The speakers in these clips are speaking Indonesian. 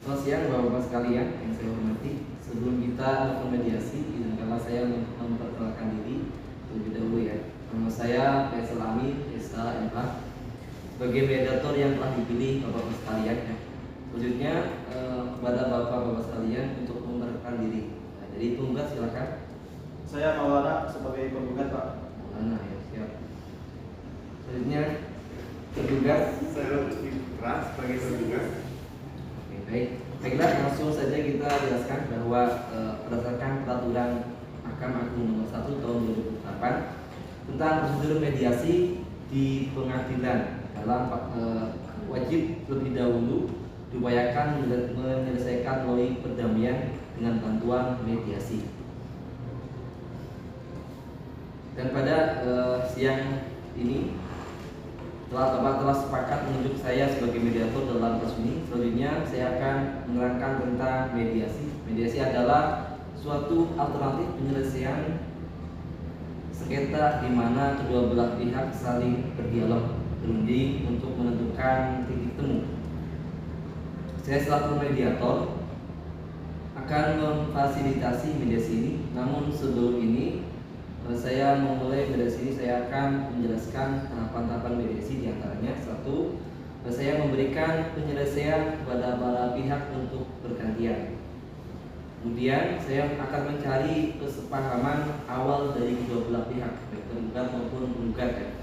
Selamat siang Bapak-Bapak sekalian yang saya hormati. Sebelum kita melakukan mediasi, izinkanlah saya memperkenalkan diri terlebih dahulu ya. Nama saya Faisal Amin, SH/MH, sebagai mediator yang telah dipilih Bapak-Bapak sekalian ya. Selanjutnya kepada Bapak-Bapak sekalian untuk memperkenalkan diri. Nah, jadi penggugat silakan. Saya Maulana sebagai penggugat, Pak. Maulana ya, siap. Selanjutnya tergugat. Saya Lutfi Putra sebagai tergugat. Baiklah, langsung saja kita jelaskan bahwa berdasarkan peraturan Mahkamah Agung nomor 1 tahun 2008 tentang prosedur mediasi di pengadilan, dalam wajib lebih dahulu diupayakan menyelesaikan melalui perdamaian dengan bantuan mediasi. Dan pada siang ini Bapak telah sepakat menunjuk saya sebagai mediator dalam kasus ini. Selanjutnya saya akan menerangkan tentang mediasi. Mediasi adalah suatu alternatif penyelesaian sengketa di mana kedua belah pihak saling berdialog, berunding untuk menentukan titik temu. Saya selaku mediator akan memfasilitasi mediasi ini. Namun sebelum ini saya memulai mediasi ini, saya akan menjelaskan tahapan-tahapan mediasi. Di antaranya, satu, saya memberikan penyelesaian kepada para pihak untuk bergantian. Kemudian saya akan mencari kesepahaman awal dari kedua belah pihak, baik tergugat maupun penggugat.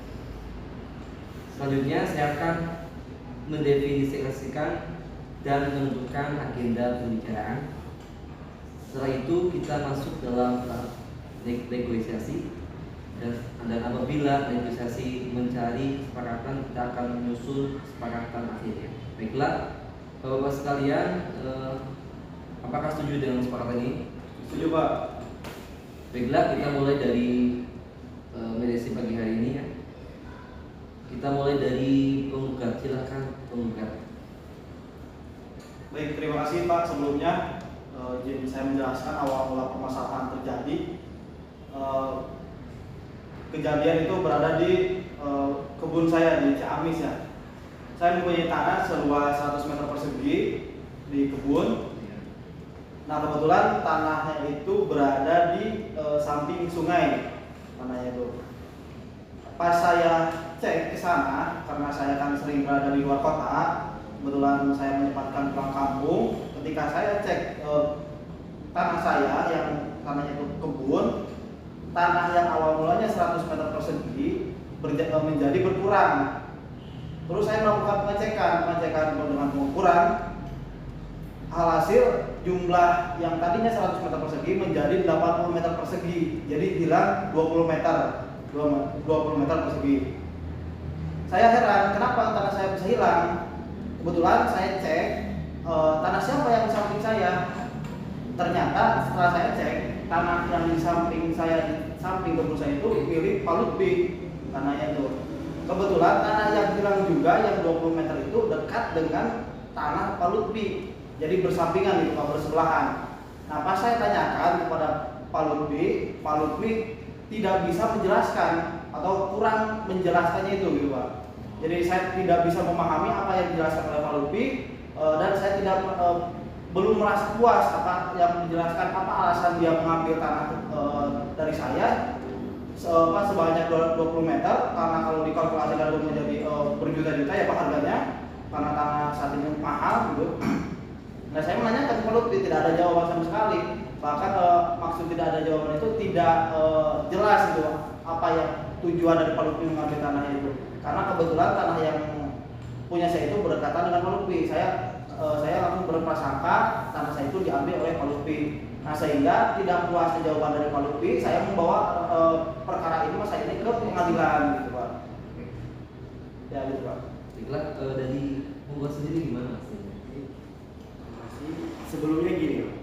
Selanjutnya saya akan mendefinisikan dan menentukan agenda pembicaraan. Setelah itu kita masuk dalam negosiasi, dan apabila negosiasi mencari kesepakatan, kita akan menyusul kesepakatan akhirnya. Baiklah, Bapak-Bapak sekalian, apakah setuju dengan kesepakatan ini? Setuju, Pak. Baiklah, kita mulai dari mediasi pagi hari ini ya. Kita mulai dari penggugat, silakan penggugat. Baik, terima kasih Pak. Sebelumnya izin saya menjelaskan awal mula permasalahan terjadi. Kejadian itu berada di kebun saya di Ciamis ya. Saya mempunyai tanah seluas 100 meter persegi di kebun. Nah, kebetulan tanahnya itu berada di samping sungai, tanahnya itu. Pas saya cek ke sana, karena saya kan sering berada di luar kota, kebetulan saya menyempatkan pulang kampung. Ketika saya cek tanah saya yang tanahnya itu kebun, tanah yang awal mulanya 100 meter persegi menjadi berkurang. Terus saya melakukan pengecekan dengan pengukuran. Alhasil jumlah yang tadinya 100 meter persegi menjadi 80 meter persegi. Jadi hilang 20 meter persegi. Saya heran kenapa tanah saya bisa hilang. Kebetulan saya cek tanah siapa yang di samping saya. Ternyata setelah saya cek, tanah yang di samping saya, di samping kebun saya itu milik Pak Lutfi, tanahnya itu. Kebetulan tanah yang hilang juga yang 20 meter itu dekat dengan tanah Pak Lutfi. Jadi bersampingan gitu, Pak, bersebelahan. Nah, pas saya tanyakan kepada Pak Lutfi tidak bisa menjelaskan atau kurang menjelaskannya itu gitu, Pak. Jadi saya tidak bisa memahami apa yang dijelaskan oleh Pak Lutfi, dan saya tidak belum merasa puas apa yang menjelaskan apa alasan dia mengambil tanah dari saya sebanyak 20 meter, karena kalau dikalkulasikan menjadi berjuta-juta ya Pak harganya, karena tanah saat ini mahal gitu. Nah, saya menanyakan ke Pak Lutfi, tidak ada jawaban sama sekali. Bahkan maksud tidak ada jawaban itu tidak jelas gitu apa yang tujuan dari Pak Lutfi mengambil tanahnya itu. Karena kebetulan tanah yang punya saya itu berdekatan dengan Pak Lutfi. Saya langsung berprasangka tanah saya itu diambil oleh Pak Lutfi. Nah, sehingga tidak puasnya jawaban dari Pak Lutfi, saya membawa perkara ini, masalah ini ke pengadilan gitu, Pak. Ya gitu, Pak. Baiklah, dari penggugat sendiri gimana? Sebelumnya gini,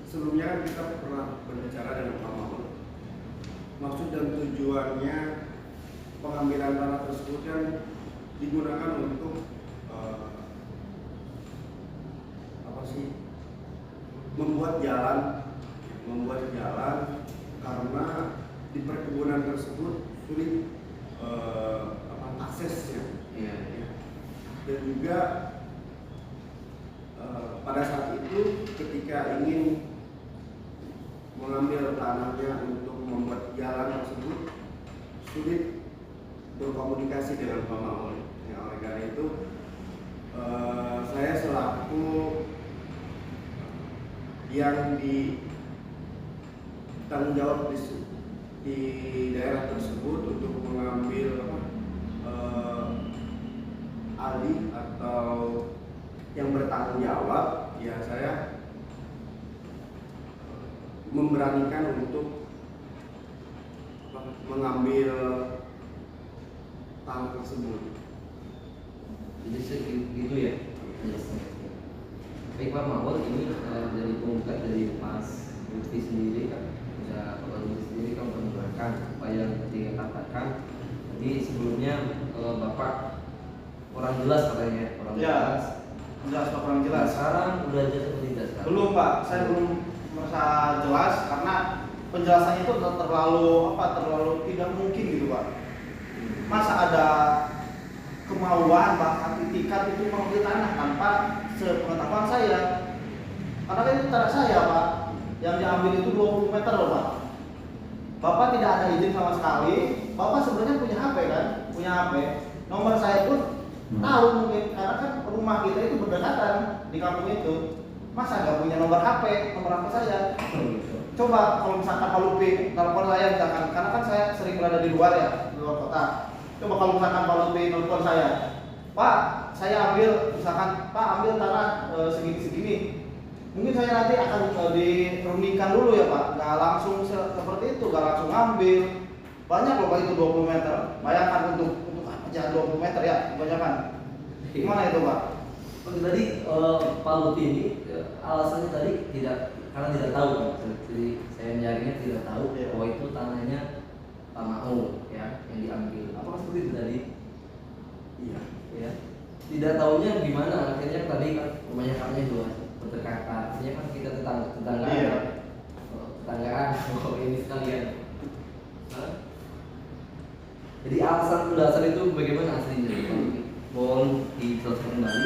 sebelumnya kan kita pernah berbicara dengan Pak Mahfud. Maksud dan tujuannya pengambilan tanah tersebut kan digunakan untuk membuat jalan karena di perkebunan tersebut sulit aksesnya. Iya. dan juga pada saat itu ketika ingin mengambil tanahnya untuk membuat jalan tersebut sulit berkomunikasi dengan Pak Maul. Ya, oleh karena itu saya selaku yang tanggung jawab di daerah tersebut untuk mengambil alih atau yang bertanggung jawab, ya saya memberanikan untuk mengambil tanah tersebut. Jadi gitu ya. Baik Pak Mawar, ini dari penggugat dari Mas Lutfi sendiri kan, Pak Lutfi sendiri kan menerangkan apa yang dia katakan. Jadi sebelumnya Bapak orang jelas katanya, orang Ya, jelas. jelas Pak, kurang jelas. Sekarang udah jelas atau tidak sekarang? Belum Pak, saya belum merasa jelas karena penjelasannya itu terlalu tidak mungkin gitu Pak. Masa ada kemauan bahkan itikat itu mengambil tanah tanpa sepengetahuan saya? Karena kan itu tanah saya Pak, yang diambil itu 20 meter loh Pak. Bapak tidak ada izin sama sekali. Bapak sebenarnya punya HP kan, punya HP. Nomor saya pun tahu mungkin karena kan rumah kita itu berdekatan di kampung itu. Masa nggak punya nomor HP saya? Coba kalau misalkan Pak Lutfi telepon saya misalkan, karena kan saya sering berada di luar ya, di luar kota. Coba kalau misalkan Pak Lutfi telepon saya, Pak, saya ambil misalkan Pak ambil tanah segini-segini. Mungkin saya nanti akan dirundingkan dulu ya Pak, nggak langsung seperti itu, nggak langsung ngambil. Banyak loh Pak itu 20 meter. Bayangkan untuk apa jalan 20 meter ya, kebanyakan. Gimana itu Pak? Oke, tadi Pak Lutfi ini alasannya tadi karena tidak tahu kan. Jadi saya nyarinya tidak tahu bahwa itu tanahnya Pak Maul ya yang diambil. Apakah seperti itu tadi? Iya. Ya. Tidak tahunya gimana? Akhirnya tadi kan kebanyakannya juga berdekatan. Artinya kan kita tetanggaan. Iya. Tetanggaan. Oh ini sekalian. Hah? Jadi alasan mendasar itu bagaimana aslinya? Mohon dijelaskan kembali.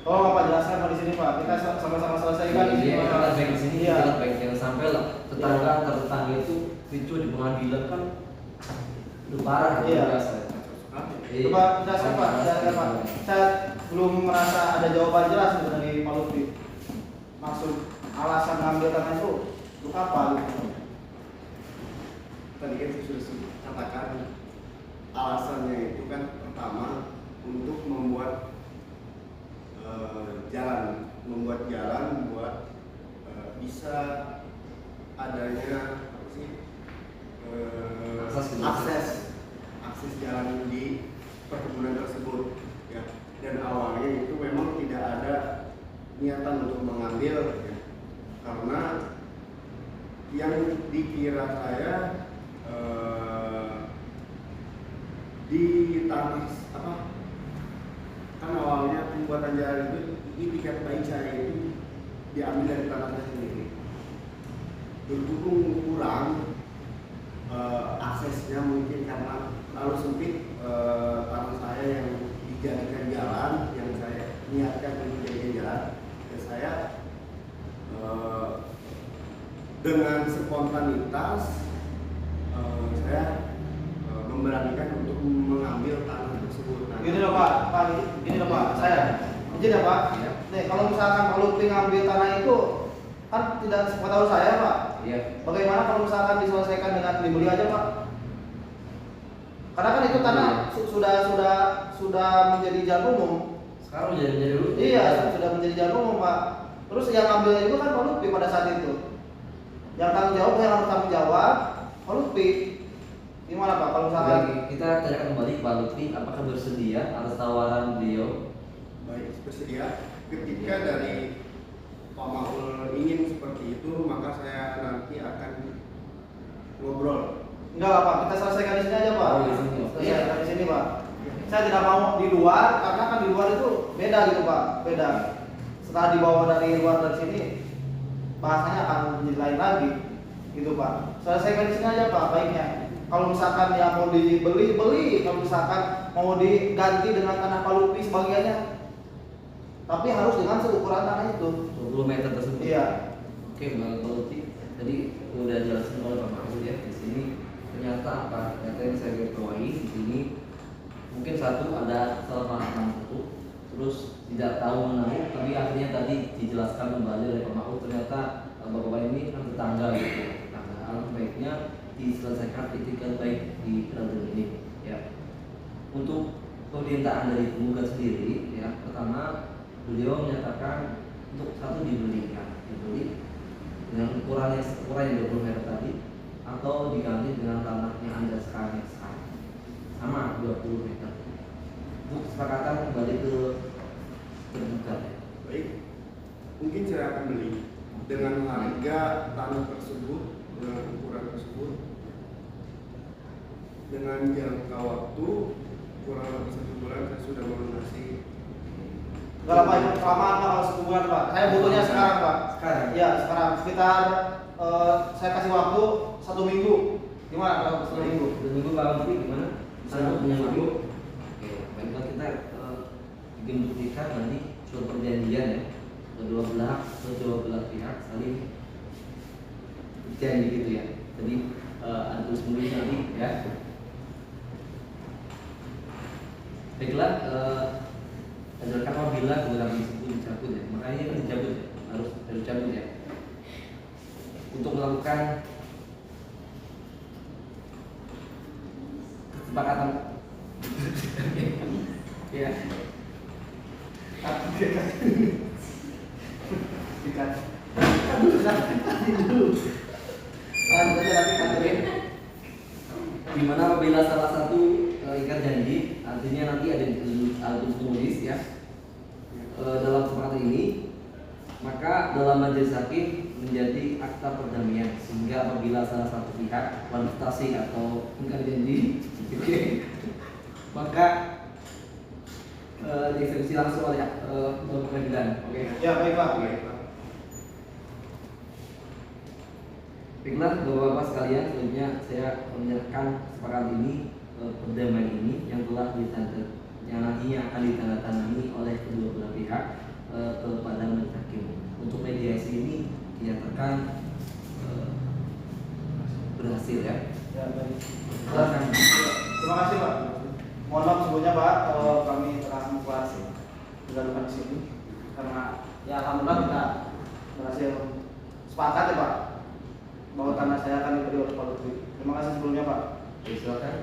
Oh, Pak jelaskan Pak di sini Pak. Kita sama-sama selesaikan di sini. Kita baik di sini, Iya. kita baik jangan sampai lah tetangga antar tetangga itu ricu di pengadilan kan udah parah Iya. biasa. Coba jelaskan Pak, jelaskan Pak. Saya belum merasa ada jawaban jelas dari Pak Lutfi. Maksud alasan ngambil tanah itu untuk apa? Tadi kan saya sudah katakan alasannya itu kan pertama untuk membuat jalan buat bisa adanya apa sih akses jalan di perkebunan tersebut ya. Dan awalnya itu memang tidak ada niatan untuk mengambil ya. Karena yang dikira saya di tanah apa kan awalnya pembuatan jalan itu itikat baik saya itu diambil dari tanah saya sendiri. Berhubung kurang aksesnya mungkin karena terlalu sempit tanah saya yang dijadikan jalan, yang saya niatkan untuk dijadikan jalan, ya saya dengan spontanitas saya memberanikan untuk mengambil tanah tersebut. Gini loh Pak, gini loh Pak, saya izin ya Pak. Iya. Nih kalau misalkan Pak Lutfi ngambil tanah itu kan tidak sepengetahuan saya Pak. Iya. Bagaimana kalau misalkan diselesaikan dengan dibeli aja Pak? Karena kan itu tanah sudah menjadi jalan umum. Sekarang menjadi dulu. Iya, sudah menjadi jalan umum Pak. Terus yang ngambil itu kan Pak Lutfi pada saat itu. Yang harus tanggung jawab Pak Lutfi. Gimana Pak kalau misalkan Kita tanyakan kembali Pak Lutfi, apakah bersedia atas tawaran beliau? Baik, bersedia. Ketika dari Pak Maul ingin seperti itu, maka saya nanti akan ngobrol. enggak lah Pak, kita selesaikan di sini aja Pak. Oh, di sini. Iya, di sini Pak. Saya tidak mau di luar karena kan di luar itu beda gitu Pak, beda. Setelah dibawa dari luar dari sini bahasanya akan menjadi lain lagi, gitu Pak. Selesaikan di sini aja Pak, baiknya. Kalau misalkan ya mau dibeli, beli. Kalau misalkan mau diganti dengan tanah palupi sebagiannya. Tapi harus dengan seukuran tanah itu. 20 meter tersebut. Iya. Oke, Bang Tauti, tadi udah jelasin oleh Pak Mahfud ya. Di sini ternyata apa? Ternyata yang saya garis bawahi di sini mungkin satu ada salah paham itu, terus tidak tahu menahu, tapi akhirnya tadi dijelaskan kembali oleh Pak Mahfud ternyata bapak-bapak ini kan tetangga gitu. Tetangga, alangkah baiknya diselesaikan itikat baik di peraturan ini. Ya. Untuk permintaan dari penggugat sendiri, ya pertama beliau menyatakan untuk satu dibeli dengan ukuran yang 20 meter tadi atau diganti dengan tanah yang Anda sekarang sama 20 meter. Untuk kesepakatan kembali ke tergugat. Baik, mungkin saya akan beli dengan harga tanah tersebut, dengan ukuran tersebut, dengan jangka waktu kurang lebih 1 bulan saya sudah melunasi. Enggak lama itu kelamaan Pak, kalau 1 bulan Pak. Saya butuhnya sekarang Pak. Sekarang? Iya sekarang. Sekitar saya kasih waktu 1 minggu. Gimana kalau 1 minggu? 1 minggu Pak Menteri gimana? Satu minggu. Oke, baiklah kita bikin buktikan nanti surat perjanjian ya. Kedua belah pihak saling janji gitu ya. Jadi ada tulis menulis nanti ya. Baiklah, ajarkan apabila kebenaran itu dicabut ya, makanya kan dicabut ya, harus cabut ya. Untuk melakukan kesepakatan ya. Dimana apabila salah satu ikat janji, artinya nanti ada tulis ya dalam kesepakatan ini, maka dalam majelis hakim menjadi akta perdamaian, sehingga apabila salah satu pihak kontestasi atau ingkar janji, maka dieksekusi langsung oleh pengadilan. Oke. Ya baik Pak. Baiklah bapak-bapak sekalian, selanjutnya saya menyerahkan kesepakatan ini, perdamaian ini yang telah yang nantinya akan ditandatangani oleh kedua belah pihak kepada majelis hakim. Untuk mediasi ini dinyatakan berhasil ya. Ya baik. Silakan. Terima kasih Pak. Mohon maaf sebelumnya Pak, kami telah membuat kegaduhan di sini karena ya alhamdulillah kita berhasil sepakat ya Pak bahwa tanah saya akan diberi oleh Pak Lutfi. Terima kasih sebelumnya Pak. Silakan.